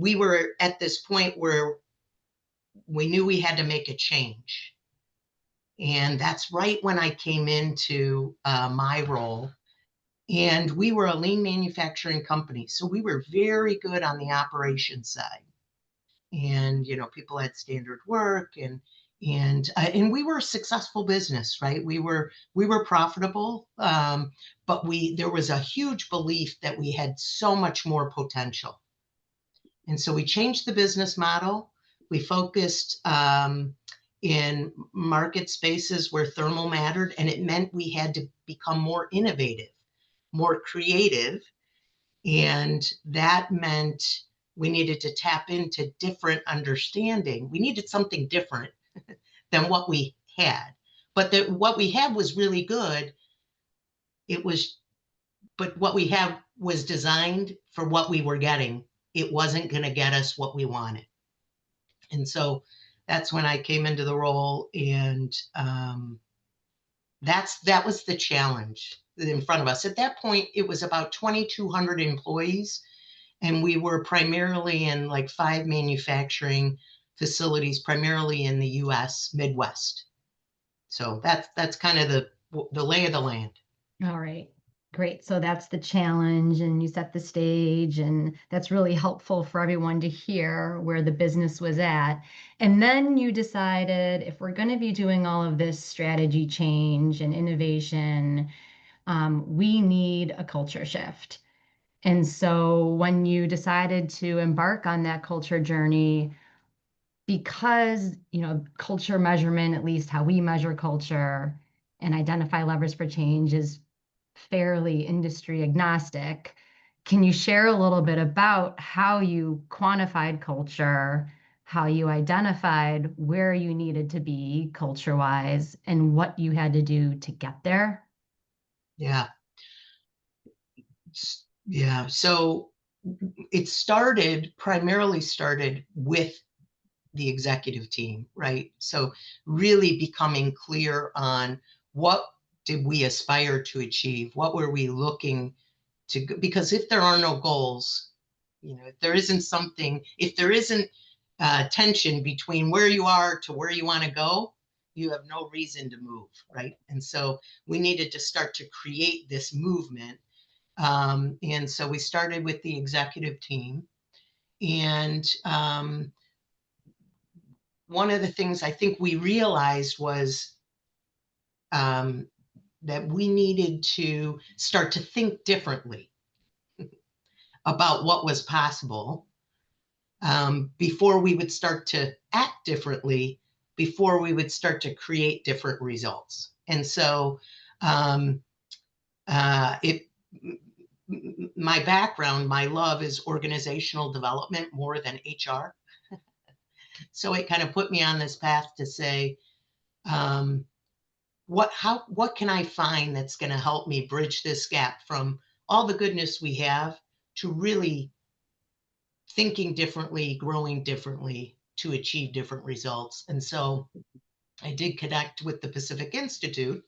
we were at this point where we knew we had to make a change. And that's right when I came into my role. And we were a lean manufacturing company. So we were very good on the operations side. And, you know, people had standard work and we were a successful business, right? We were profitable, but there was a huge belief that we had so much more potential. And so we changed the business model. We focused in market spaces where thermal mattered, and it meant we had to become more innovative, more creative. And that meant we needed to tap into different understanding. We needed something different than what we had. But what we had was really good. But what we had was designed for what we were getting. It wasn't going to get us what we wanted. And so that's when I came into the role, and that was the challenge in front of us. At that point, it was about 2,200 employees, and we were primarily in like 5 manufacturing facilities, primarily in the U.S. Midwest. So that's kind of the lay of the land. All right. Great. So that's the challenge, and you set the stage, and that's really helpful for everyone to hear where the business was at. And then you decided, if we're going to be doing all of this strategy change and innovation, we need a culture shift. And so when you decided to embark on that culture journey, because, you know, culture measurement, at least how we measure culture and identify levers for change, is fairly industry agnostic. Can you share a little bit about how you quantified culture, how you identified where you needed to be culture-wise, and what you had to do to get there? Yeah. Yeah. So it primarily started with the executive team, right? So really becoming clear on what did we aspire to achieve? What were we looking to, because if there are no goals, you know, if there isn't tension between where you are to where you want to go, you have no reason to move, right? And so we needed to start to create this movement. And so we started with the executive team. And one of the things I think we realized was that we needed to start to think differently about what was possible before we would start to act differently, before we would start to create different results. And so my background, my love is organizational development more than HR. So it kind of put me on this path to say, what can I find that's going to help me bridge this gap from all the goodness we have to really thinking differently, growing differently to achieve different results. And so I did connect with the Pacific Institute,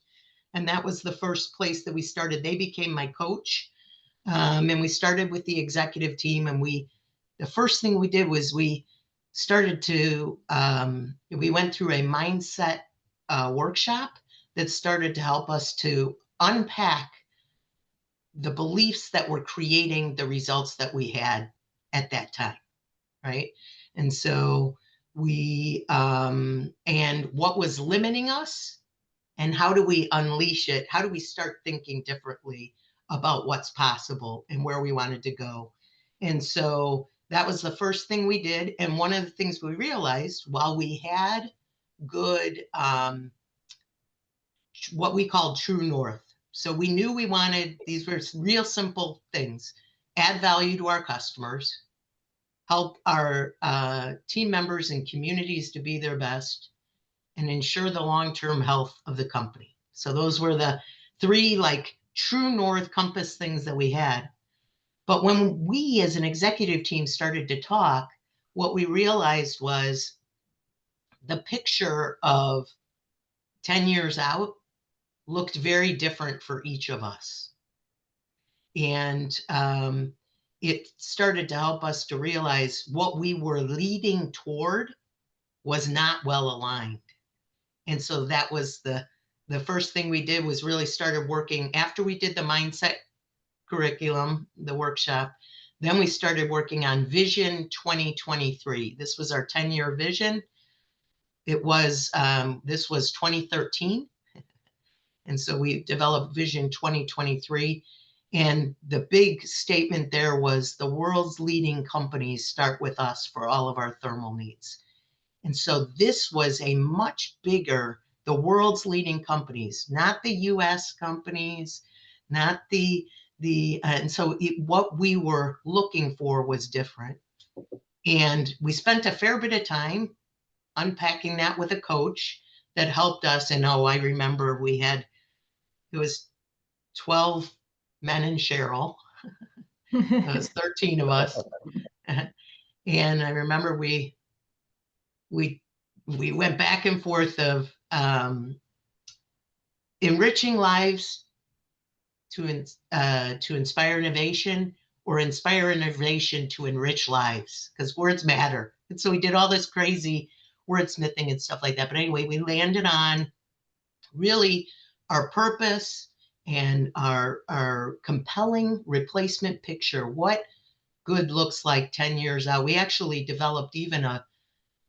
and that was the first place that we started. They became my coach, and we started with the executive team. And the first thing we did was we went through a mindset workshop that started to help us to unpack the beliefs that were creating the results that we had at that time, right? And so and what was limiting us, and how do we unleash it? How do we start thinking differently about what's possible and where we wanted to go? And so that was the first thing we did. And one of the things we realized, while we had good, what we called true north. So we knew these were real simple things: add value to our customers, help our team members and communities to be their best, and ensure the long-term health of the company. So those were the 3 like true north compass things that we had. But when we as an executive team started to talk, what we realized was the picture of 10 years out looked very different for each of us. And it started to help us to realize what we were leading toward was not well aligned. And so that was the first thing we did, was really started working after we did the mindset curriculum, the workshop. Then we started working on Vision 2023. This was our 10-year vision. It was, this was 2013. And so we developed Vision 2023. And the big statement there was, the world's leading companies start with us for all of our thermal needs. And so this was a much bigger, the world's leading companies, not the US companies, not and so what we were looking for was different. And we spent a fair bit of time unpacking that with a coach that helped us. And I remember it was 12 men and Sheryl. It was 13 of us. And I remember we went back and forth of enriching lives to inspire innovation, or inspire innovation to enrich lives, because words matter. And so we did all this crazy wordsmithing and stuff like that. But anyway, we landed on really our purpose and our compelling replacement picture, what good looks like 10 years out. We actually developed even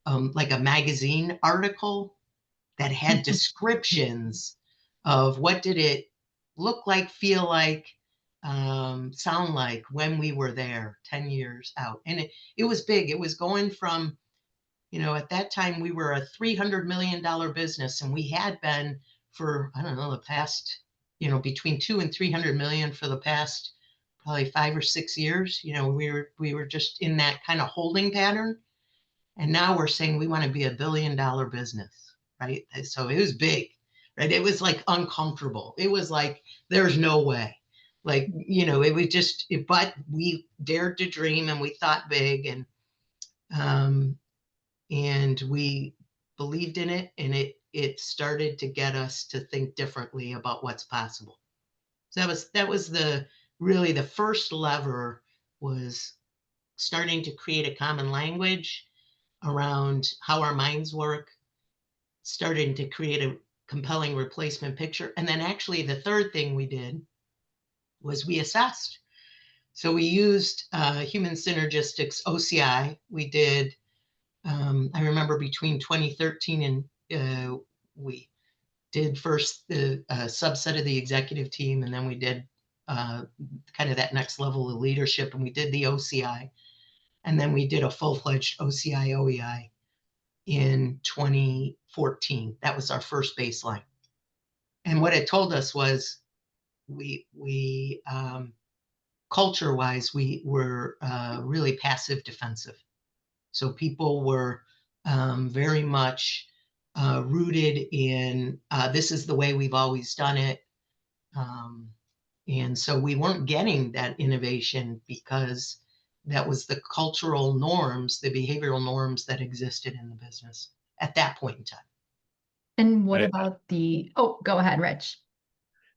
like a magazine article that had descriptions of what did it look like, feel like, sound like when we were there 10 years out. And it was big. It was going from, at that time we were a $300 million business, and we had been for, I don't know, the past, between 2 and 300 million for the past probably 5 or 6 years. We were just in that kind of holding pattern. And now we're saying we want to be $1 billion business, right? So it was big, right? It was like uncomfortable. It was like, there's no way. Like, it was just, but we dared to dream, and we thought big, and we believed in it, and it started to get us to think differently about what's possible. So that was really the first lever, was starting to create a common language around how our minds work, starting to create a compelling replacement picture. And then actually the third thing we did was we assessed. So we used human synergistics, OCI. We did, I remember between 2013 and we did first the subset of the executive team, and then we did kind of that next level of leadership, and we did the OCI. And then we did a full-fledged OCI OEI in 2014. That was our first baseline. And what it told us was, we culture-wise, we were really passive defensive. So people were very much rooted in, this is the way we've always done it. And so we weren't getting that innovation, because that was the cultural norms, the behavioral norms that existed in the business at that point in time. And what about go ahead, Rich.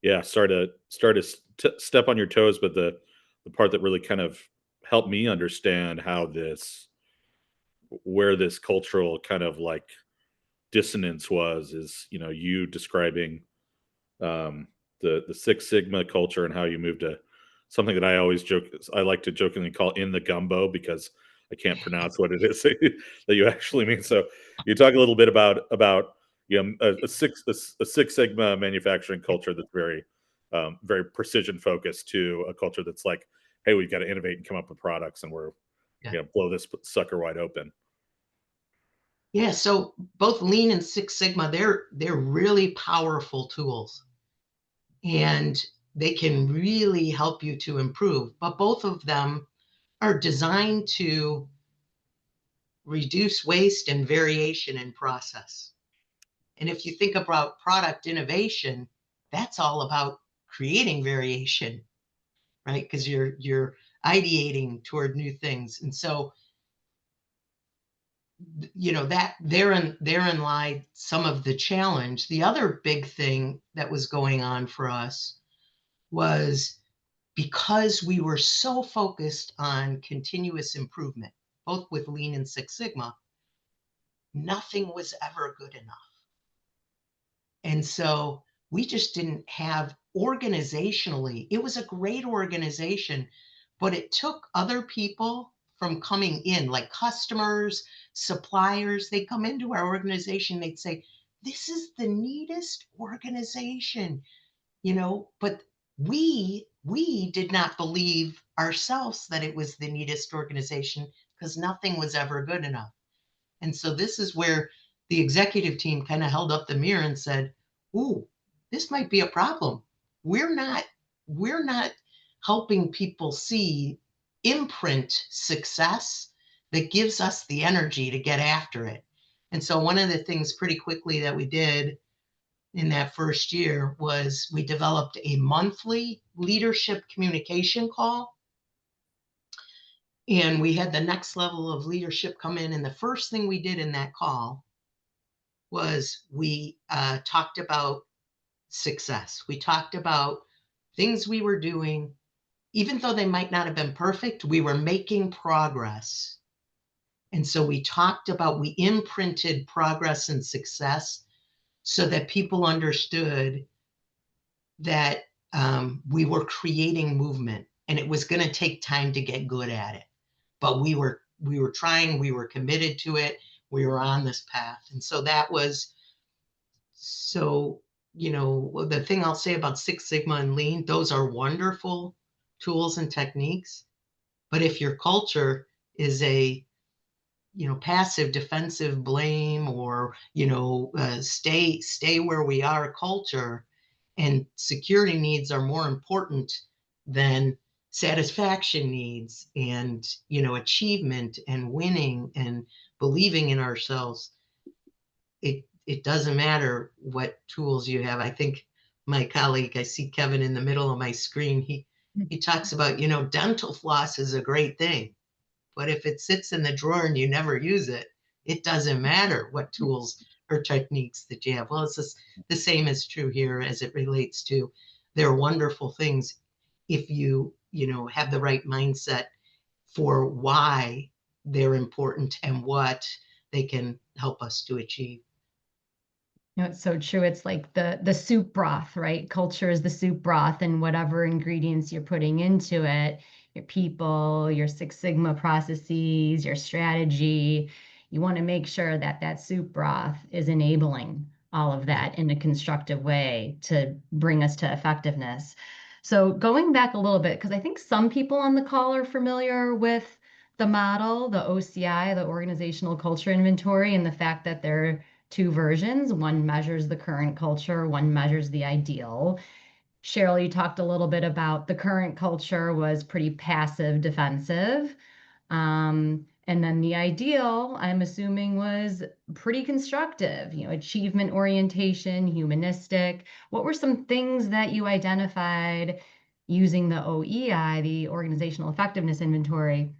Yeah, sorry to step on your toes, but the part that really kind of helped me understand where this cultural kind of like dissonance was, is, you describing the Six Sigma culture, and how you moved to something that I like to jokingly call in the gumbo, because I can't pronounce what it is that you actually mean. So you talk a little bit about a Six Sigma manufacturing culture that's very very precision focused, to a culture that's like, hey, we've got to innovate and come up with products, and we're blow this sucker wide open. Yeah, so both Lean and Six Sigma, they're really powerful tools, and they can really help you to improve. But both of them are designed to reduce waste and variation in process. And if you think about product innovation, that's all about creating variation, right? Because you're ideating toward new things. And so, that therein lied some of the challenge. The other big thing that was going on for us was because we were so focused on continuous improvement, both with Lean and Six Sigma, nothing was ever good enough. And so we just didn't have organizationally, it was a great organization, but it took other people from coming in, like customers, suppliers. They come into our organization, they'd say, this is the neatest organization, but we did not believe ourselves that it was the neatest organization because nothing was ever good enough. And so this is where the executive team kind of held up the mirror and said, ooh, this might be a problem. We're not helping people see imprint success that gives us the energy to get after it. And so one of the things pretty quickly that we did in that first year was we developed a monthly leadership communication call. And we had the next level of leadership come in. And the first thing we did in that call was we talked about success. We talked about things we were doing, even though they might not have been perfect, we were making progress. And so we imprinted progress and success so that people understood that we were creating movement, and it was going to take time to get good at it. But we were trying, we were committed to it, we were on this path. And so that was, the thing I'll say about Six Sigma and Lean, those are wonderful tools and techniques. But if your culture is a passive defensive blame or stay where we are culture, and security needs are more important than satisfaction needs and achievement and winning and believing in ourselves, it doesn't matter what tools you have. I think my colleague, I see Kevin in the middle of my screen, he talks about dental floss is a great thing. But if it sits in the drawer and you never use it, it doesn't matter what tools or techniques that you have. Well, it's just the same is true here as it relates to they're wonderful things if you have the right mindset for why they're important and what they can help us to achieve. It's so true. It's like the soup broth, right? Culture is the soup broth, and whatever ingredients you're putting into it, your people, your Six Sigma processes, your strategy, you want to make sure that that soup broth is enabling all of that in a constructive way to bring us to effectiveness. So going back a little bit, because I think some people on the call are familiar with the model, the OCI, the Organizational Culture Inventory, and the fact that they're two versions. One measures the current culture, one measures the ideal. Sheryl, you talked a little bit about the current culture was pretty passive defensive. And then the ideal, I'm assuming, was pretty constructive, achievement orientation, humanistic. What were some things that you identified using the OEI, the Organizational Effectiveness Inventory,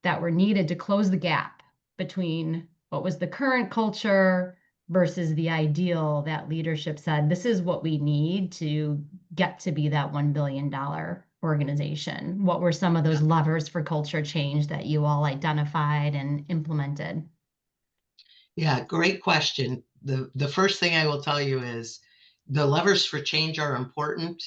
that were needed to close the gap between what was the current culture versus the ideal that leadership said, this is what we need to get to be that $1 billion organization? What were some of those levers for culture change that you all identified and implemented? Yeah, great question. The first thing I will tell you is the levers for change are important,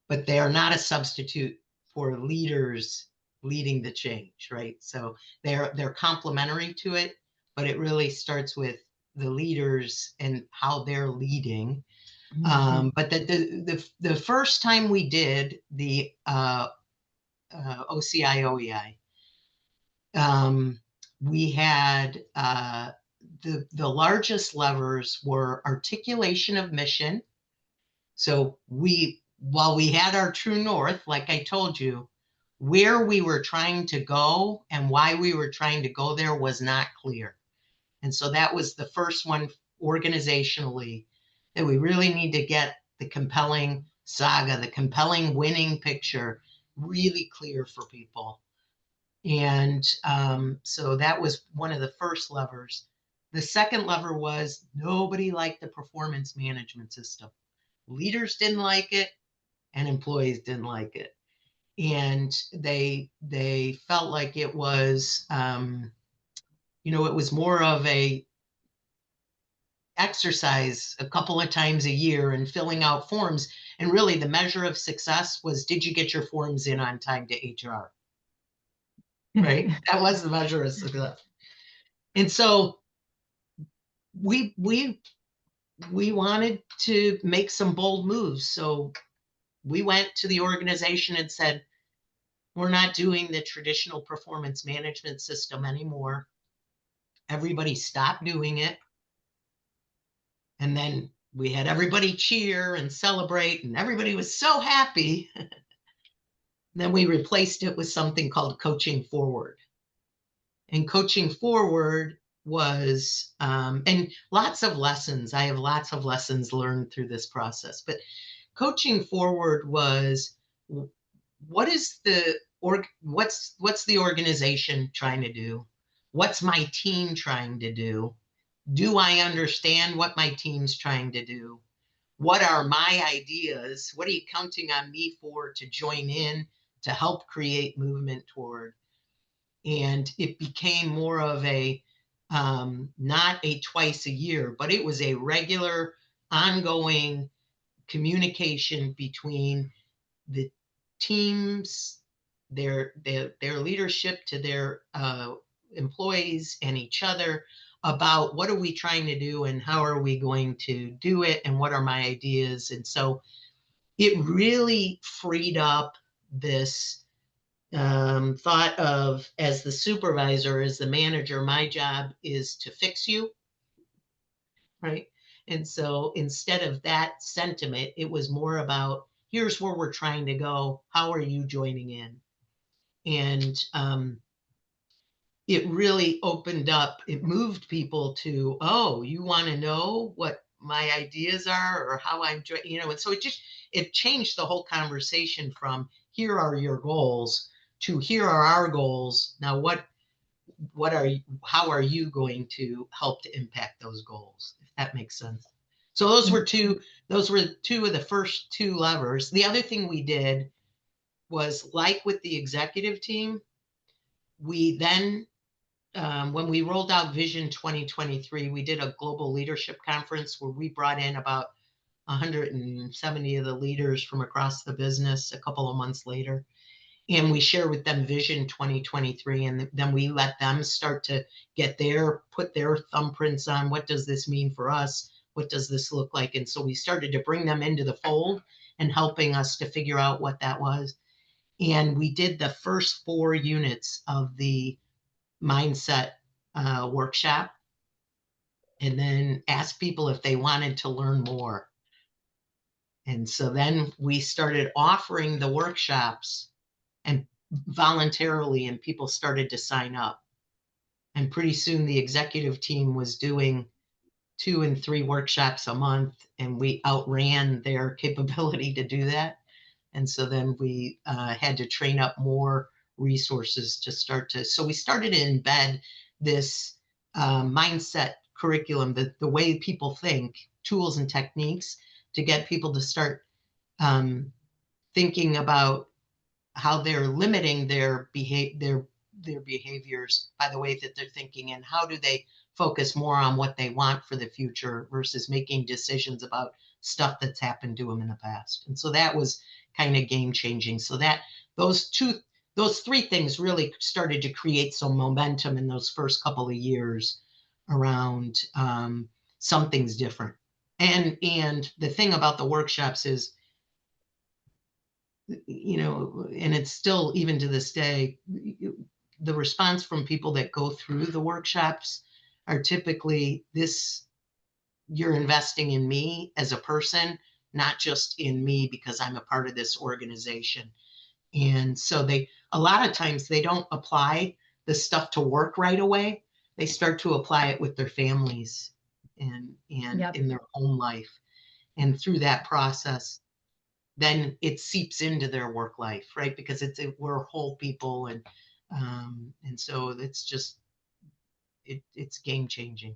but they are not a substitute for leaders leading the change, right? So they're complementary to it, but it really starts with the leaders and how they're leading. But the first time we did the OCI OEI, we had the largest levers were articulation of mission. So while we had our true north, like I told you, where we were trying to go and why we were trying to go there was not clear. And so that was the first one organizationally, that we really need to get the compelling saga, the compelling winning picture really clear for people. And so that was one of the first levers. The second lever was nobody liked the performance management system. Leaders didn't like it. and employees didn't like it. And they felt like it was, it was more of a exercise a couple of times a year and filling out forms. And really the measure of success was, did you get your forms in on time to HR? Right? That was the measure of success. And so we wanted to make some bold moves. So we went to the organization and said, we're not doing the traditional performance management system anymore. Everybody stopped doing it. And then we had everybody cheer and celebrate, and everybody was so happy. Then we replaced it with something called Coaching Forward. And Coaching Forward was, and lots of lessons. I have lots of lessons learned through this process. But Coaching Forward was, what's the organization trying to do? What's my team trying to do? Do I understand what my team's trying to do? What are my ideas? What are you counting on me for to join in to help create movement toward? And it became more of a, not a twice a year, but it was a regular, ongoing communication between the teams, their leadership to their employees and each other, about what are we trying to do and how are we going to do it and what are my ideas. And so it really freed up this thought of, as the supervisor, as the manager, my job is to fix you, right? And so instead of that sentiment, it was more about, here's where we're trying to go. How are you joining in? And it really opened up, it moved people to, oh, you want to know what my ideas are or how I'm, and so it changed the whole conversation from, here are your goals, to here are our goals. Now, how are you going to help to impact those goals? If that makes sense. So those were two of the first two levers. The other thing we did was, like with the executive team, we then, when we rolled out Vision 2023, we did a global leadership conference where we brought in about 170 of the leaders from across the business a couple of months later. And we share with them Vision 2023. And then we let them start to put their thumbprints on, what does this mean for us? What does this look like? And so we started to bring them into the fold and helping us to figure out what that was. And we did the first 4 units of the mindset workshop, and then asked people if they wanted to learn more. And so then we started offering the workshops and voluntarily, and people started to sign up. And pretty soon the executive team was doing 2 and 3 workshops a month, and we outran their capability to do that. And so then we had to train up more resources to so we started to embed this mindset curriculum, the way people think, tools and techniques, to get people to start thinking about how they're limiting their behaviors by the way that they're thinking, and how do they focus more on what they want for the future versus making decisions about stuff that's happened to them in the past. And so that was kind of game changing. So that those 3 things really started to create some momentum in those first couple of years around something's different. And the thing about the workshops is, and it's still, even to this day, the response from people that go through the workshops are typically, you're investing in me as a person, not just in me because I'm a part of this organization. And so a lot of times they don't apply the stuff to work right away. They start to apply it with their families and Yep. in their own life. And through that process, then it seeps into their work life, right? Because we're whole people, and so it's just it's game changing.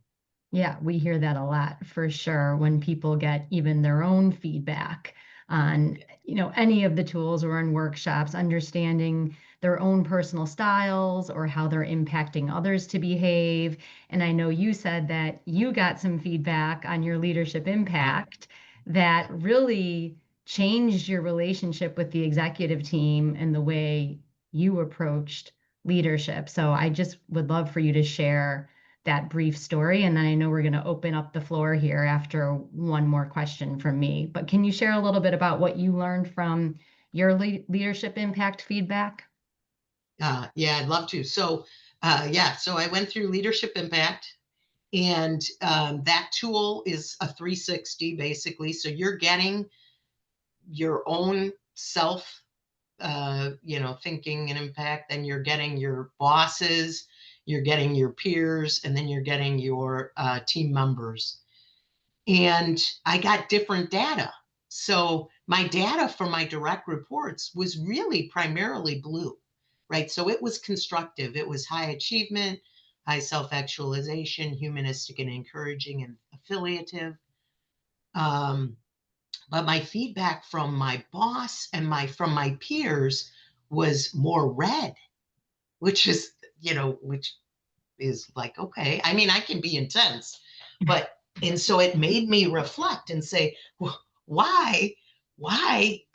Yeah, we hear that a lot for sure when people get even their own feedback on, any of the tools or in workshops, understanding their own personal styles or how they're impacting others to behave. And I know you said that you got some feedback on your leadership impact that really changed your relationship with the executive team and the way you approached leadership. So I just would love for you to share that brief story. And then I know we're going to open up the floor here after one more question from me. But can you share a little bit about what you learned from your leadership impact feedback? Yeah, I'd love to. So I went through Leadership Impact, and that tool is a 360 basically. So you're getting your own self, thinking and impact, then you're getting your bosses, you're getting your peers, and then you're getting your team members. And I got different data. So my data for my direct reports was really primarily blue, right? So it was constructive. It was high achievement, high self-actualization, humanistic and encouraging, and affiliative. But my feedback from my boss and from my peers was more red, which is, which is like, okay, I mean, I can be intense, and so it made me reflect and say, well, why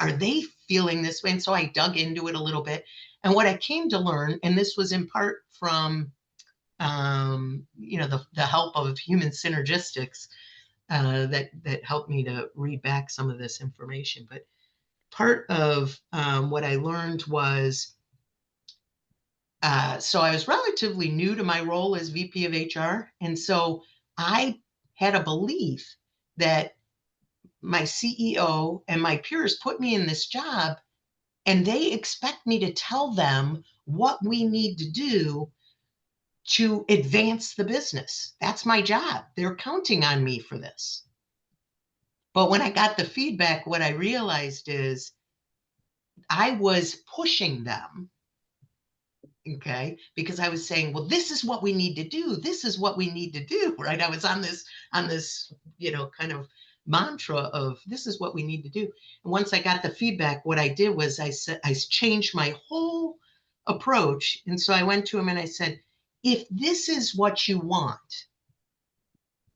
are they feeling this way? And so I dug into it a little bit. And what I came to learn, and this was in part from, the help of human synergistics, that helped me to read back some of this information. But part of what I learned was, so I was relatively new to my role as VP of HR. And so I had a belief that my CEO and my peers put me in this job, and they expect me to tell them what we need to do to advance the business. That's my job. They're counting on me for this. But when I got the feedback, what I realized is I was pushing them, okay, because I was saying, well, this is what we need to do. This is what we need to do, right? I was on this, kind of mantra of this is what we need to do. And once I got the feedback, what I did was I changed my whole approach. And so I went to him and I said, if this is what you want,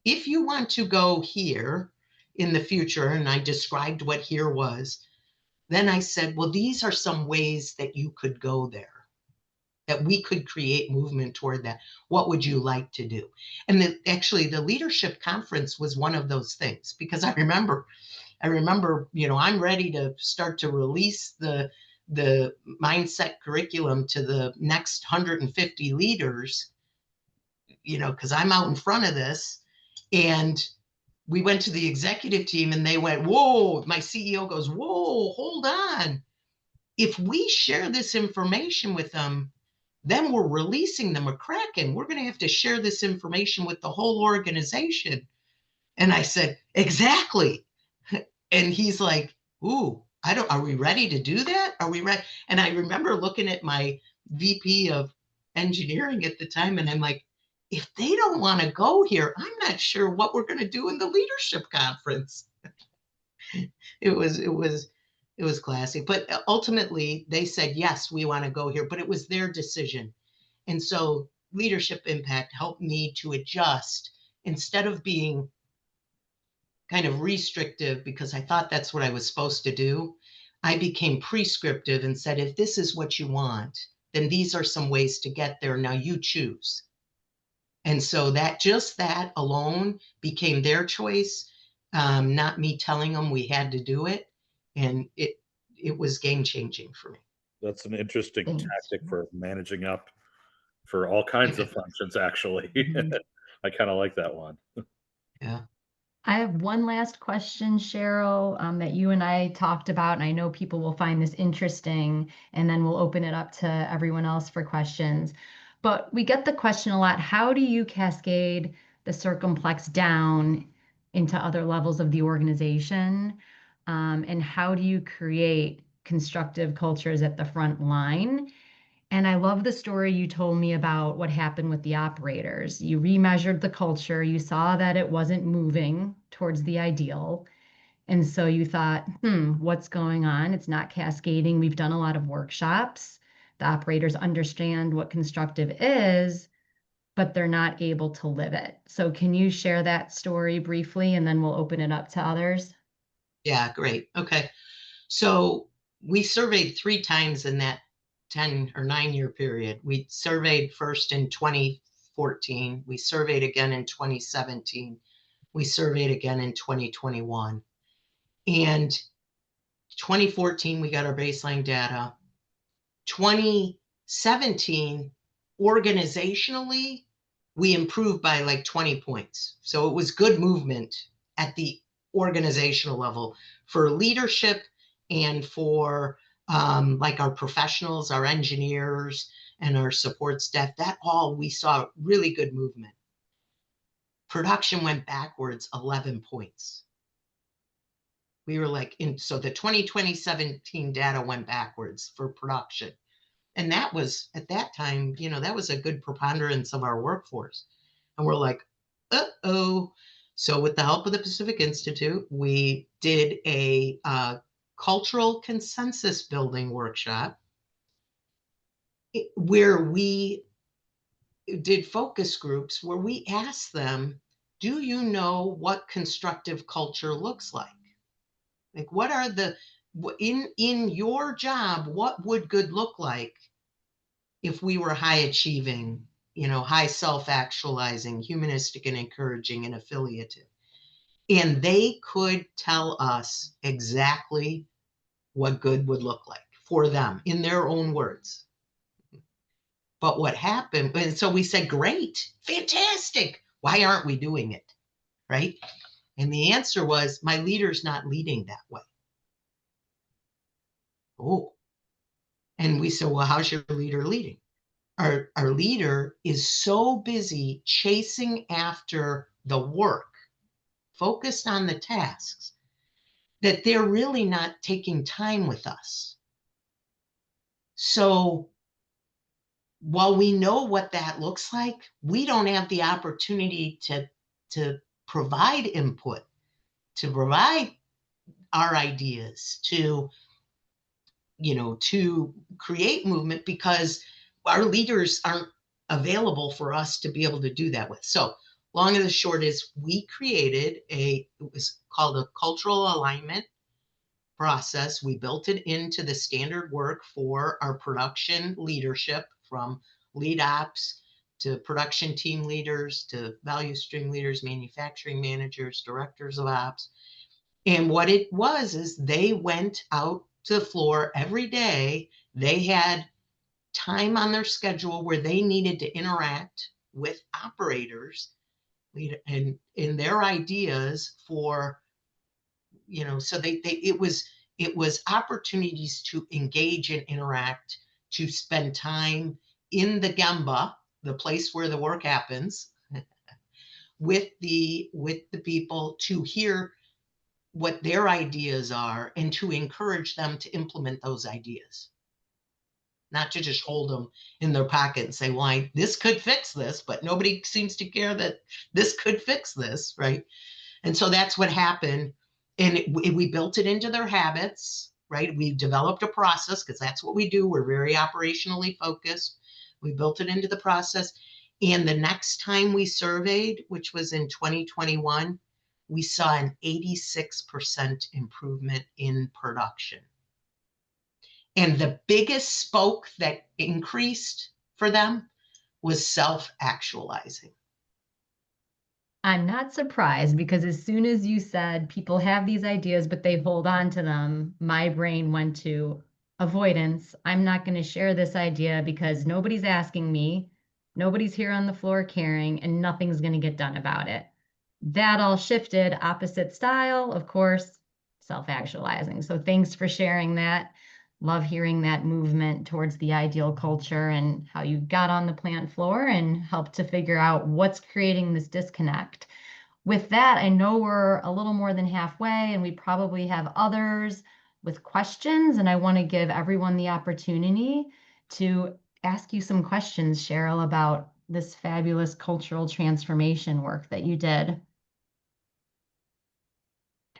if you want to go here in the future, and I described what here was, then I said, well, these are some ways that you could go there, that we could create movement toward that. What would you like to do? And actually the leadership conference was one of those things, because I remember, I'm ready to start to release the mindset curriculum to the next 150 leaders, because I'm out in front of this. And we went to the executive team and they went, whoa, my CEO goes, whoa, hold on. If we share this information with them, then we're releasing them a Kraken. We're going to have to share this information with the whole organization. And I said, exactly. And he's like, ooh, are we ready to do that? Are we ready? And I remember looking at my VP of engineering at the time, and I'm like, if they don't want to go here, I'm not sure what we're going to do in the leadership conference. It was classic, but ultimately they said, yes, we want to go here, but it was their decision. And so leadership impact helped me to adjust instead of being kind of restrictive because I thought that's what I was supposed to do. I became prescriptive and said, if this is what you want, then these are some ways to get there. Now you choose. And so that alone became their choice, not me telling them we had to do it. And it was game changing for me. That's an interesting Thanks. tactic for managing up for all kinds of functions, actually. I kind of like that one. Yeah. I have one last question, Sheryl, that you and I talked about, and I know people will find this interesting, and then we'll open it up to everyone else for questions. But we get the question a lot, how do you cascade the circumplex down into other levels of the organization? And how do you create constructive cultures at the front line? And I love the story you told me about what happened with the operators. You remeasured the culture, you saw that it wasn't moving towards the ideal, And so you thought, what's going on? It's not cascading. We've done a lot of workshops. The operators understand what constructive is, but they're not able to live it. So can you share that story briefly, and then we'll open it up to others? Yeah, great. Okay. So we surveyed 3 times in that 10 or 9 year period. We surveyed first in 2014. We surveyed again in 2017. We surveyed again in 2021. And 2014, we got our baseline data. 2017, organizationally, we improved by like 20 points. So it was good movement at the organizational level for leadership and for like our professionals, our engineers, and our support staff. That all we saw really good movement. Production went backwards 11 points. We were like, so the 2017 data went backwards for production. And that was, at that time, that was a good preponderance of our workforce. And we're like, uh-oh. So with the help of the Pacific Institute, we did a cultural consensus building workshop where we did focus groups where we asked them, do you know what constructive culture looks like? Like, what are the, in your job, what would good look like if we were high achieving, high self-actualizing, humanistic and encouraging and affiliative? And they could tell us exactly what good would look like for them in their own words. But what happened, and so we said, great, fantastic. Why aren't we doing it? Right? And the answer was, my leader's not leading that way. Oh. And we said, well, how's your leader leading? Our leader is so busy chasing after the work, focused on the tasks, that they're really not taking time with us. So while we know what that looks like, we don't have the opportunity to provide input, to provide our ideas, to create movement, because our leaders aren't available for us to be able to do that with. So long and the short is, we created it was called a cultural alignment process. We built it into the standard work for our production leadership, from lead ops to production team leaders to value stream leaders, manufacturing managers, directors of ops. And what it was is, they went out to the floor every day. They had time on their schedule where they needed to interact with operators and in their ideas for, so it was opportunities to engage and interact, to spend time in the Gemba, the place where the work happens, with the people, to hear what their ideas are and to encourage them to implement those ideas. Not to just hold them in their pocket and say, well, this could fix this, but nobody seems to care that this could fix this, right? And so that's what happened. And we built it into their habits, right? We developed a process, because that's what we do. We're very operationally focused. We built it into the process. And the next time we surveyed, which was in 2021, we saw an 86% improvement in production. And the biggest spoke that increased for them was self-actualizing. I'm not surprised, because as soon as you said people have these ideas, but they hold on to them, my brain went to avoidance. I'm not going to share this idea because nobody's asking me, nobody's here on the floor caring, and nothing's going to get done about it. That all shifted, opposite style, of course, self-actualizing. So thanks for sharing that. Love hearing that movement towards the ideal culture and how you got on the plant floor and helped to figure out what's creating this disconnect. With that, I know we're a little more than halfway, and we probably have others with questions, and I want to give everyone the opportunity to ask you some questions, Sheryl, about this fabulous cultural transformation work that you did.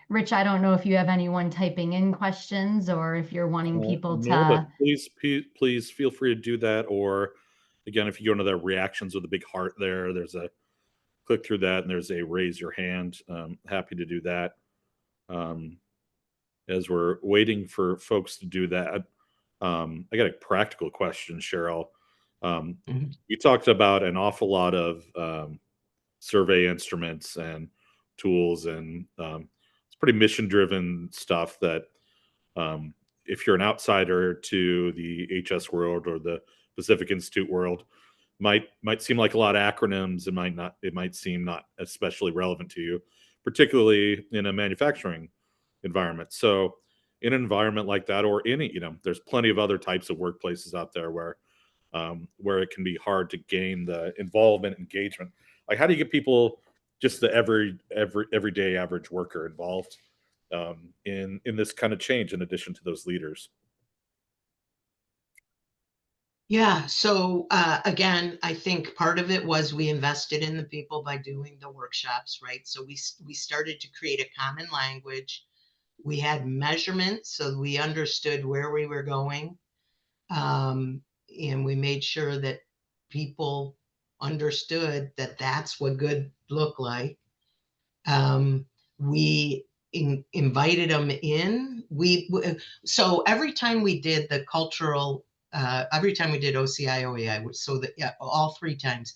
Rich, I don't know if you have anyone typing in questions or if you're wanting people No, but to. please feel free to do that. Or again, if you go into the reactions with a big heart there, there's a click through that and there's a raise your hand. Happy to do that. Um, as we're waiting for folks to do that, I got a practical question, Cheryl. Mhm. You talked about an awful lot of survey instruments and tools, and it's pretty mission driven stuff that um, if you're an outsider to the HS world or the Pacific Institute world, might seem like a lot of acronyms. It might seem not especially relevant to you, particularly in a manufacturing environment. So in an environment like that, or any, there's plenty of other types of workplaces out there where it can be hard to gain the involvement, engagement. Like, how do you get people, just the everyday average worker, involved in this kind of change, in addition to those leaders? Yeah. So again, I think part of it was we invested in the people by doing the workshops, right? So we started to create a common language. We had measurements, so we understood where we were going, um, and we made sure that people understood that that's what good looked like. We invited them in. So every time we did the cultural, every time we did OCI OEI, so that, yeah, all 3 times,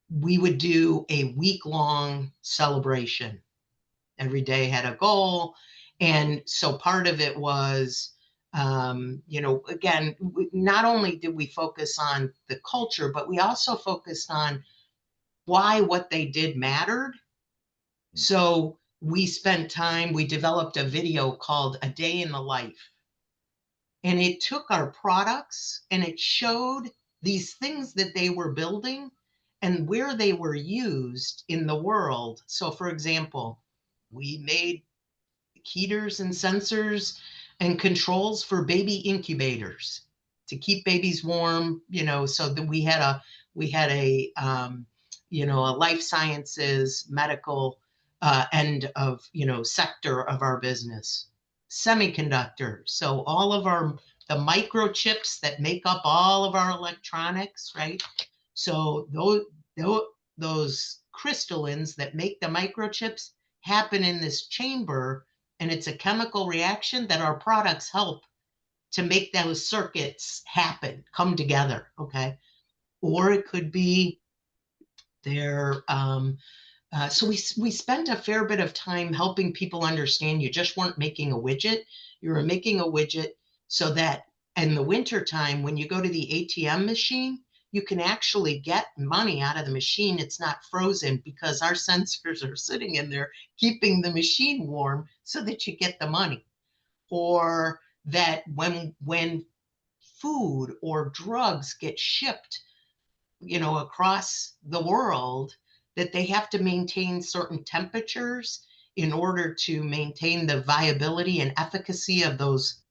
we would do a week-long celebration. Every day had a goal, and so part of it was, again, not only did we focus on the culture, but we also focused on why what they did mattered. So we spent time, we developed a video called A Day in the Life. And it took our products and it showed these things that they were building and where they were used in the world. So, for example, we made heaters and sensors and controls for baby incubators to keep babies warm, so that we had a life sciences medical end of, sector of our business. Semiconductor, so all of the microchips that make up all of our electronics, right? So those crystallins that make the microchips happen in this chamber, and it's a chemical reaction that our products help to make those circuits happen, come together. Okay. Or it could be their so we spent a fair bit of time helping people understand you just weren't making a widget. You were making a widget so that in the winter time, when you go to the ATM machine, you can actually get money out of the machine. It's not frozen because our sensors are sitting in there keeping the machine warm so that you get the money. Or that when food or drugs get shipped, across the world, that they have to maintain certain temperatures in order to maintain the viability and efficacy of those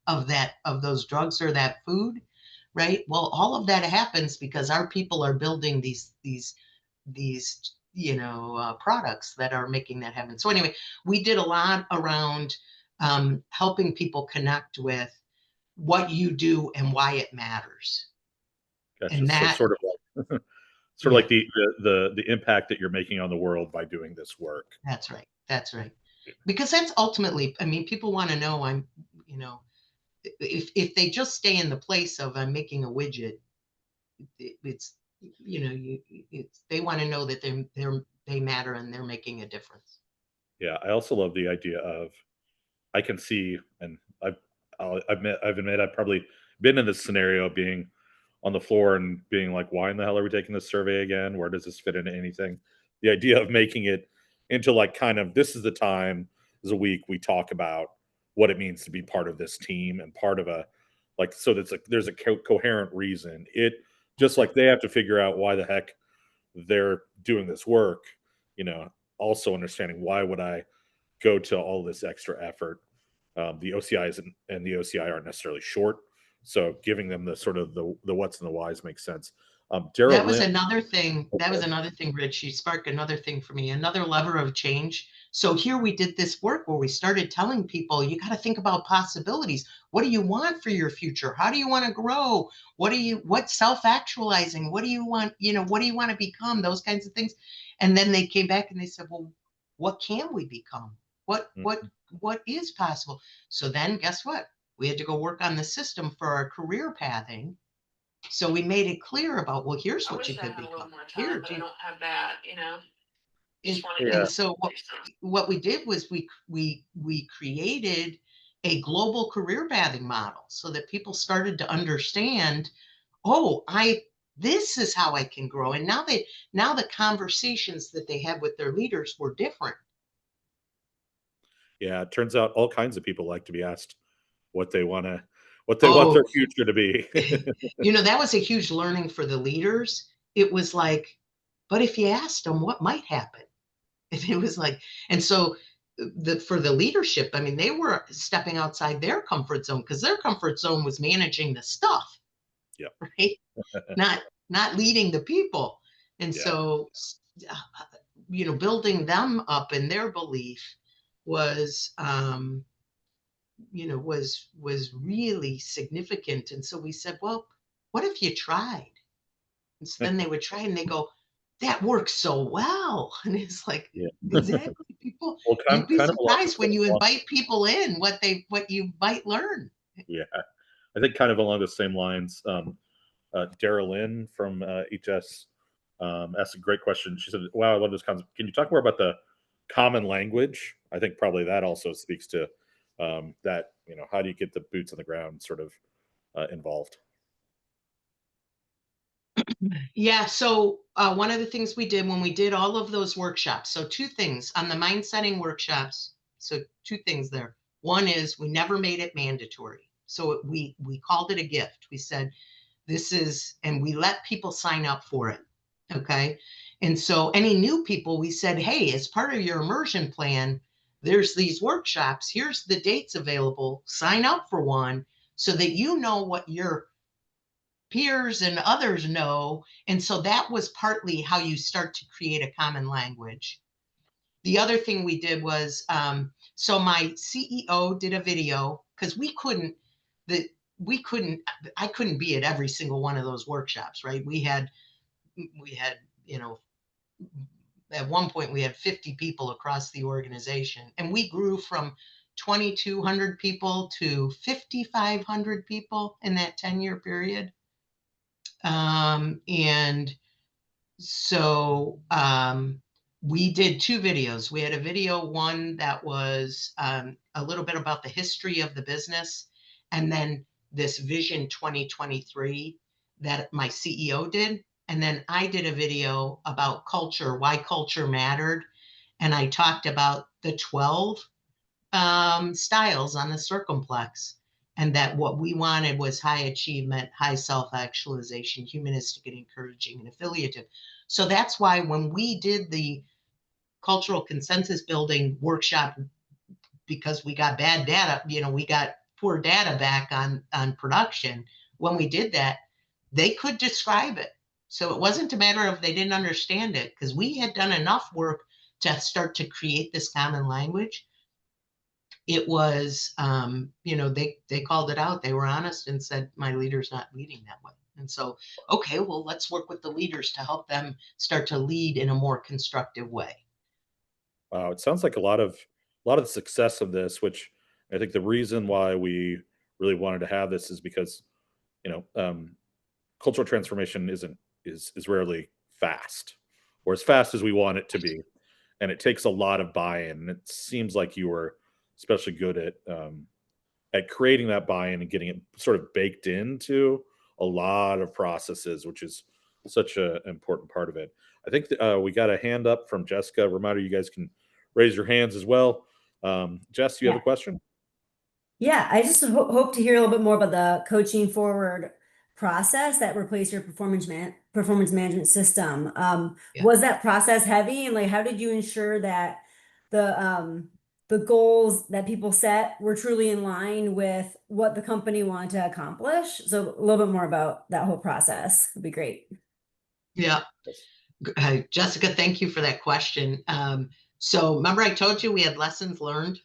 drugs or that food, right? Well, all of that happens because our people are building these products that are making that happen. So anyway, we did a lot around helping people connect with what you do and why it matters. Gotcha. And So that, sort of like yeah. the impact that you're making on the world by doing this work. That's right. That's right. Because that's ultimately, I mean, people want to know you know, if they just stay in the place of I'm making a widget, it's, they want to know that they matter and they're making a difference. Yeah, I also love the idea of, I can see, and I've admit I've probably been in this scenario, being on the floor and being like, why in the hell are we taking this survey again? Where does this fit into anything? The idea of making it into, like, kind of, this is the time, this is a week we talk about what it means to be part of this team and part of a, like, so that's like there's a coherent reason. It, just like they have to figure out why the heck they're doing this work, also understanding, why would I go to all this extra effort? The OCIs and the OCI aren't necessarily short, so giving them the sort of the what's and the whys makes sense. Daryl That was Lynn. another thing. That was Okay. another thing, Rich. You sparked another thing for me, another lever of change. So here we did this work where we started telling people, you got to think about possibilities. What do you want for your future? How do you want to grow? What's self-actualizing? What do you want? What do you want to become? Those kinds of things. And then they came back and they said, well, what can we become? What is possible? So then guess what? We had to go work on the system for our career pathing. So we made it clear about, well, here's I what you wish I could had a little become. more Here, time, but I don't have that, and, just want to Yeah. and so what we did was we created a global career pathing model so that people started to understand, oh, this is how I can grow. And now the conversations that they had with their leaders were different. Yeah, it turns out all kinds of people like to be asked what they want Oh, their future to be. that was a huge learning for the leaders. It was like, but if you asked them what might happen, and it was like, and so for the leadership, I mean, they were stepping outside their comfort zone because their comfort zone was managing the stuff, Yeah. right? Not leading the people. And Yeah. so, building them up in their belief was, was really significant. And so we said, well, what if you tried? And so then they would try and they go, that works so well. And it's like, Yeah. exactly. People, Well, you'd be kind of along the surprised when same you line. invite people in what you might learn. Yeah. I think kind of along the same lines, Dara Lynn from HS asked a great question. She said, wow, I love this concept. Can you talk more about the common language? I think probably that also speaks to that, how do you get the boots on the ground sort of involved? Yeah. So one of the things we did when we did all of those workshops, so two things on the mind setting workshops. So two things there. One is we never made it mandatory. So we called it a gift. We said, and we let people sign up for it. Okay. And so any new people, we said, hey, as part of your immersion plan, there's these workshops. Here's the dates available. Sign up for one so that you know what your peers and others know. And so that was partly how you start to create a common language. The other thing we did was, so my CEO did a video because I couldn't be at every single one of those workshops, right? We had, at one point we had 50 people across the organization, and we grew from 2,200 people to 5,500 people in that 10-year period. And so we did two videos. We had a video, one that was a little bit about the history of the business, and then this Vision 2023 that my CEO did. And then I did a video about culture, why culture mattered. And I talked about the 12 styles on the circumplex, and that what we wanted was high achievement, high self-actualization, humanistic and encouraging, and affiliative. So that's why when we did the cultural consensus building workshop, because we got bad data, we got poor data back on production. When we did that, they could describe it. So it wasn't a matter of they didn't understand it, because we had done enough work to start to create this common language. It was, they called it out. They were honest and said, my leader's not leading that way. And so, okay, well, let's work with the leaders to help them start to lead in a more constructive way. Wow, it sounds like a lot of the success of this, which I think the reason why we really wanted to have this is because, you know, um, cultural transformation is rarely fast or as fast as we want it to be, and it takes a lot of buy-in. And it seems like you were especially good at creating that buy-in and getting it sort of baked into a lot of processes, which is such an important part of it. I think we got a hand up from Jessica. Reminder, you guys can raise your hands as well. Jess, do you have a Yeah. question? Yeah, I just hope to hear a little bit more about the coaching forward process that replaced your performance management system. Yeah. Was that process heavy, and like how did you ensure that the goals that people set were truly in line with what the company wanted to accomplish? So a little bit more about that whole process would be great. Yeah. Jessica, thank you for that question. So remember I told you we had lessons learned?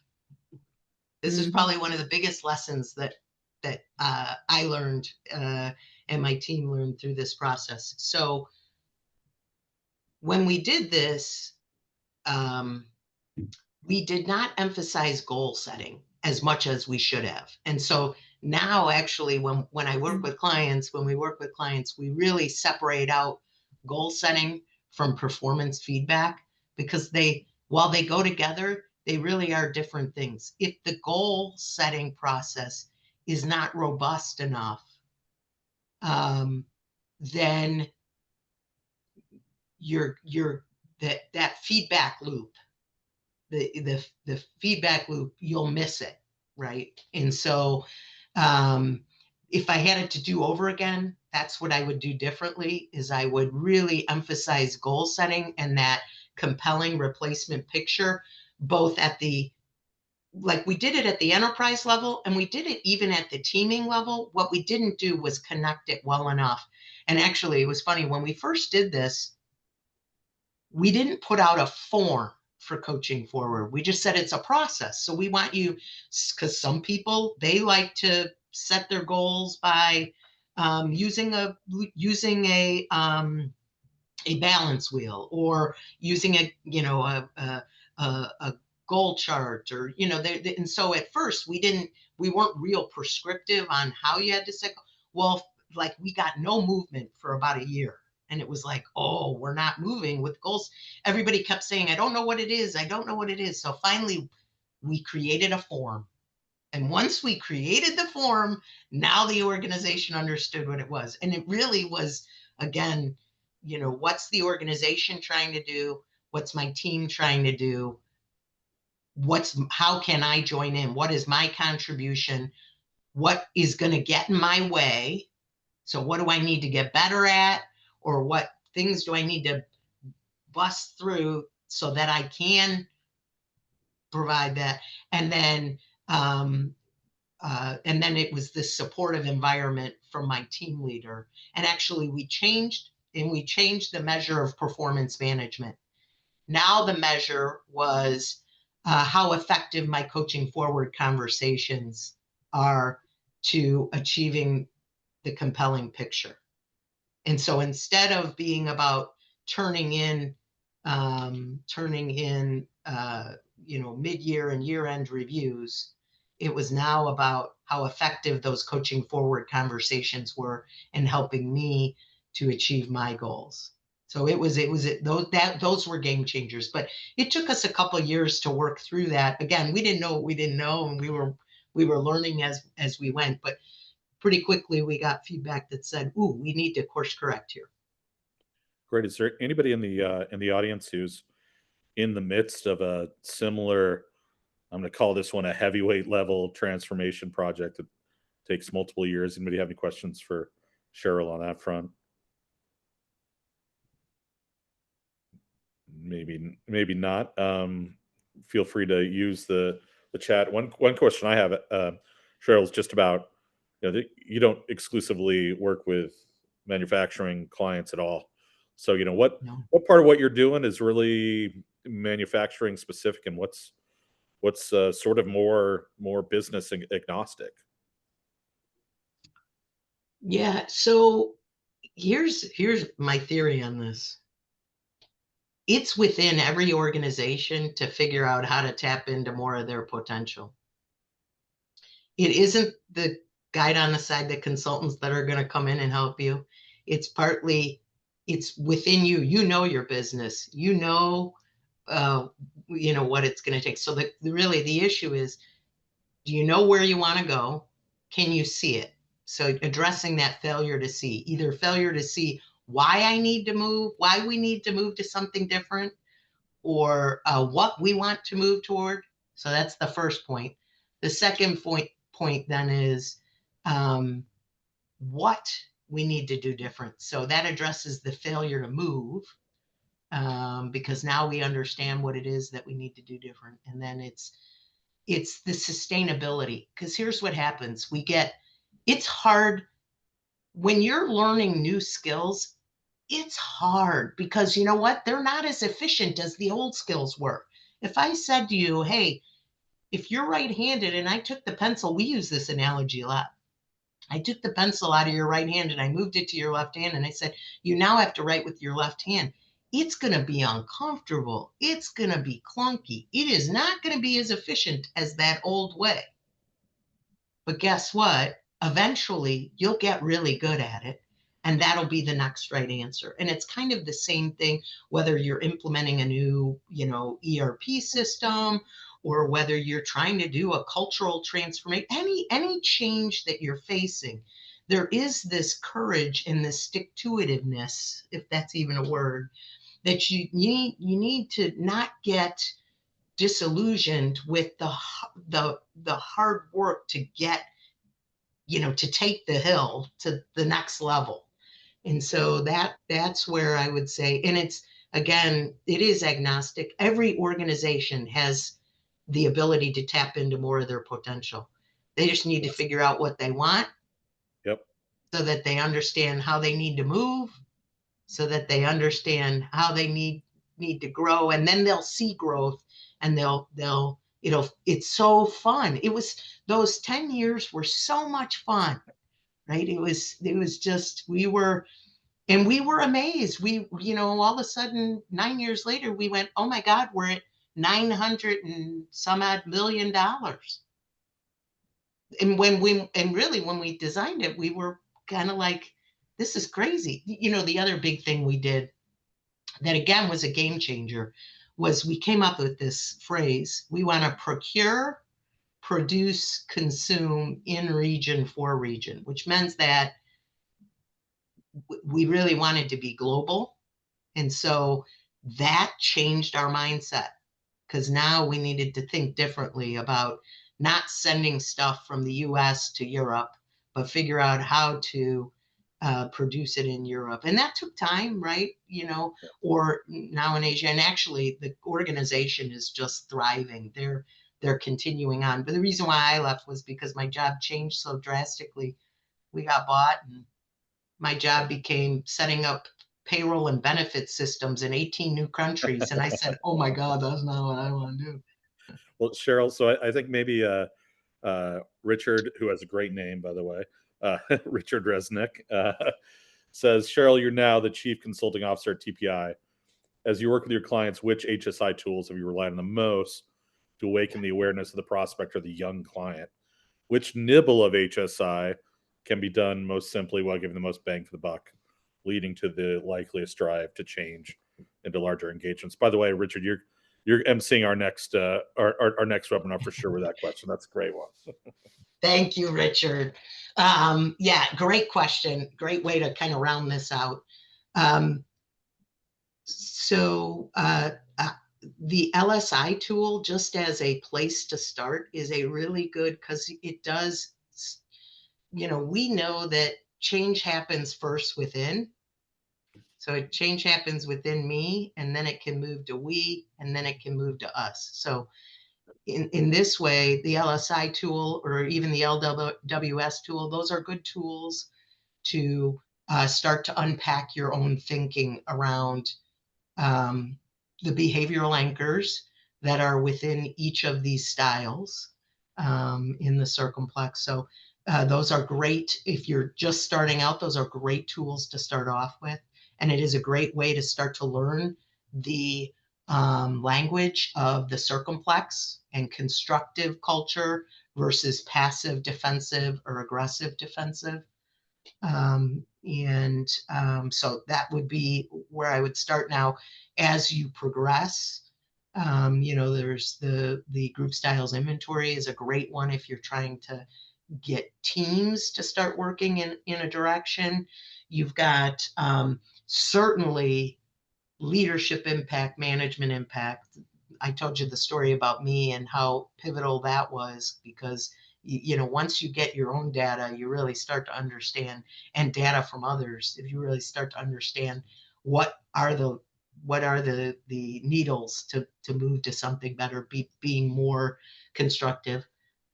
This is probably one of the biggest lessons that I learned and my team learned through this process. So when we did this, we did not emphasize goal setting as much as we should have. And so now actually when I work with clients, when we work with clients, we really separate out goal setting from performance feedback, because while they go together, they really are different things. If the goal setting process is not robust enough, then that feedback loop, the feedback loop, you'll miss it, right? And so if I had it to do over again, that's what I would do differently, is I would really emphasize goal setting and that compelling replacement picture, both at like we did it at the enterprise level, and we did it even at the teaming level. What we didn't do was connect it well enough. And actually, it was funny, when we first did this, we didn't put out a form for coaching forward. We just said it's a process. So we want you, because some people, they like to set their goals by using a balance wheel, or using a goal chart, or and so at first we weren't real prescriptive on how you had to set. Well, like, we got no movement for about a year, and it was like, oh, we're not moving with goals. Everybody kept saying, I don't know what it is, I don't know what it is. So finally we created a form, and once we created the form, now the organization understood what it was. And it really was, again, what's the organization trying to do? What's my team trying to do? How can I join in? What is my contribution? What is going to get in my way? So what do I need to get better at? Or what things do I need to bust through so that I can provide that? And then it was this supportive environment from my team leader. And actually we changed the measure of performance management. Now the measure was how effective my coaching forward conversations are to achieving the compelling picture. And so instead of being about turning in mid-year and year-end reviews, it was now about how effective those coaching forward conversations were in helping me to achieve my goals. So those were game changers, but it took us a couple of years to work through that. Again, we didn't know what we didn't know, and we were learning as we went, but pretty quickly we got feedback that said, ooh, we need to course correct here. Great. Is there anybody in the audience who's in the midst of a similar, I'm going to call this one a heavyweight level transformation project that takes multiple years? Anybody have any questions for Sheryl on that front? Maybe not. Feel free to use the chat. One question I have, Sheryl, is just about, you don't exclusively work with manufacturing clients at all. So, what part of what you're doing is really manufacturing specific, and what's sort of more business agnostic? Yeah. So here's my theory on this. It's within every organization to figure out how to tap into more of their potential. It isn't the guide on the side, the consultants that are going to come in and help you. It's within you. Your business, what it's going to take. So really the issue is, do you know where you want to go? Can you see it? So addressing that failure to see, either failure to see why I need to move, why we need to move to something different, or what we want to move toward. So that's the first point. The second point then is what we need to do different. So that addresses the failure to move, because now we understand what it is that we need to do different. And then it's the sustainability, because here's what happens. It's hard when you're learning new skills. it's hard because you know what? They're not as efficient as the old skills were. If I said to you, hey, if you're right-handed and I took the pencil, we use this analogy a lot. I took the pencil out of your right hand and I moved it to your left hand and I said, you now have to write with your left hand. It's going to be uncomfortable. It's going to be clunky. It is not going to be as efficient as that old way. But guess what? Eventually, you'll get really good at it. And that'll be the next right answer. And it's kind of the same thing, whether you're implementing a new, ERP system, or whether you're trying to do a cultural transformation, any change that you're facing, there is this courage and this stick-to-itiveness, if that's even a word, that you need to not get disillusioned with the hard work to get, to take the hill to the next level. And so that's where I would say, and it's, again, it is agnostic. Every organization has the ability to tap into more of their potential. They just need to figure out what they want. Yep. So that they understand how they need to move, so that they understand how they need to grow, and then they'll see growth, and it's so fun. Those 10 years were so much fun, right? It was just, we were amazed. All of a sudden, 9 years later, we went, oh my God, we're at 900 and some odd $1 million. And when we designed it, we were kind of like, this is crazy. The other big thing we did that again was a game changer was we came up with this phrase: we want to procure, produce, consume in region for region, which means that we really wanted to be global. And so that changed our mindset, because now we needed to think differently about not sending stuff from the US to Europe, but figure out how to produce it in Europe. And that took time, right? Or now in Asia. And actually the organization is just thriving. They're continuing on. But the reason why I left was because my job changed so drastically. We got bought, and my job became setting up payroll and benefit systems in 18 new countries. And I said, oh my God, that's not what I want to do. Well, Sheryl, so I think maybe Richard, who has a great name, by the way, Richard Resnick, says, Sheryl, you're now the Chief Consulting Officer at TPI. As you work with your clients, which HSI tools have you relied on the most to awaken the awareness of the prospect or the young client? Which nibble of HSI can be done most simply while giving the most bang for the buck, leading to the likeliest drive to change into larger engagements? By the way, Richard, you're emceeing our next webinar for sure with that question. That's a great one. Thank you, Richard. Yeah, great question. Great way to kind of round this out. The LSI tool, just as a place to start, is a really good, because it does, we know that change happens first within. So change happens within me, and then it can move to we, and then it can move to us. So in this way, the LSI tool or even the LWS tool, those are good tools to start to unpack your own thinking around the behavioral anchors that are within each of these styles in the circumplex. So those are great. If you're just starting out, those are great tools to start off with. And it is a great way to start to learn the language of the circumplex and constructive culture versus passive defensive or aggressive defensive. So that would be where I would start. Now, as you progress, there's the group styles inventory is a great one if you're trying to get teams to start working in a direction. You've got certainly leadership impact, management impact. I told you the story about me and how pivotal that was, because once you get your own data, you really start to understand, and data from others, if you really start to understand what are the needles to move to something better, being more constructive.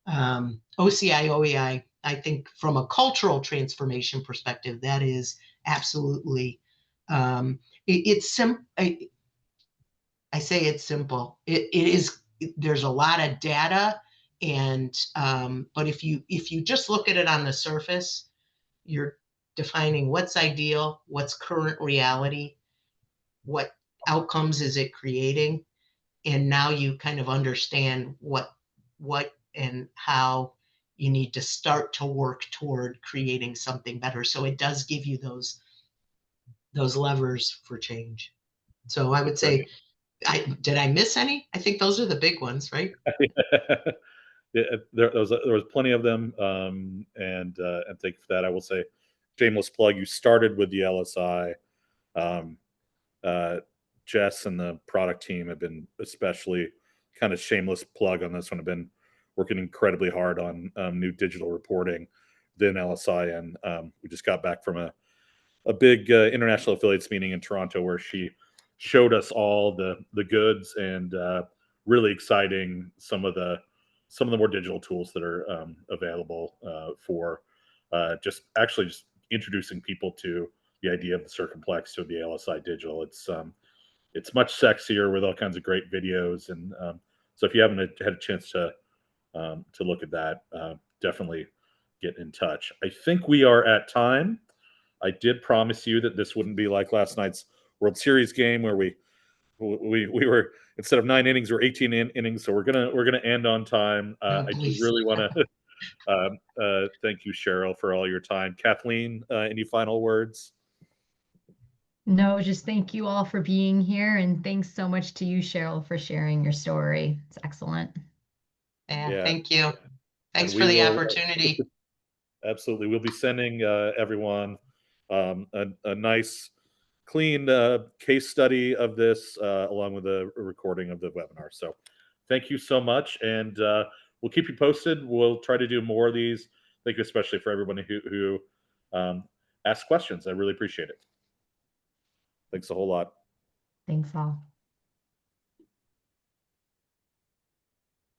OCI, OEI, I think from a cultural transformation perspective, that is absolutely It's I say it's simple. It is. There's a lot of data, and but if you just look at it on the surface, you're defining what's ideal, what's current reality, what outcomes is it creating, and now you kind of understand what and how you need to start to work toward creating something better. So it does give you those levers for change. So I would say, did I miss any? I think those are the big ones, right? Yeah, there was plenty of them, and thank you for that. I will say, shameless plug. You started with the LSI. Um, uh, Jess and the product team have been especially kind of shameless plug on this one. Have been working incredibly hard on new digital reporting within LSI, and we just got back from a big international affiliates meeting in Toronto where she showed us all the goods and really exciting some of the more digital tools that are available for just introducing people to the idea of the circumplex to the LSI digital. It's much sexier with all kinds of great videos, and so if you haven't had a chance to look at that, definitely get in touch. I think we are at time. I did promise you that this wouldn't be like last night's World Series game where we were, instead of 9 innings, we're 18 innings. So we're gonna end on time. Oh, I do please. really want to thank you, Sheryl, for all your time. Kathleen, any final words? No, just thank you all for being here. And thanks so much to you, Cheryl, for sharing your story. It's excellent. Yeah, thank you. And Thanks we for the will opportunity. absolutely. We'll be sending everyone a nice, clean case study of this along with a recording of the webinar. So thank you so much. And we'll keep you posted. We'll try to do more of these. Thank you, especially for everybody who asked questions. I really appreciate it. Thanks a whole lot. Thanks all.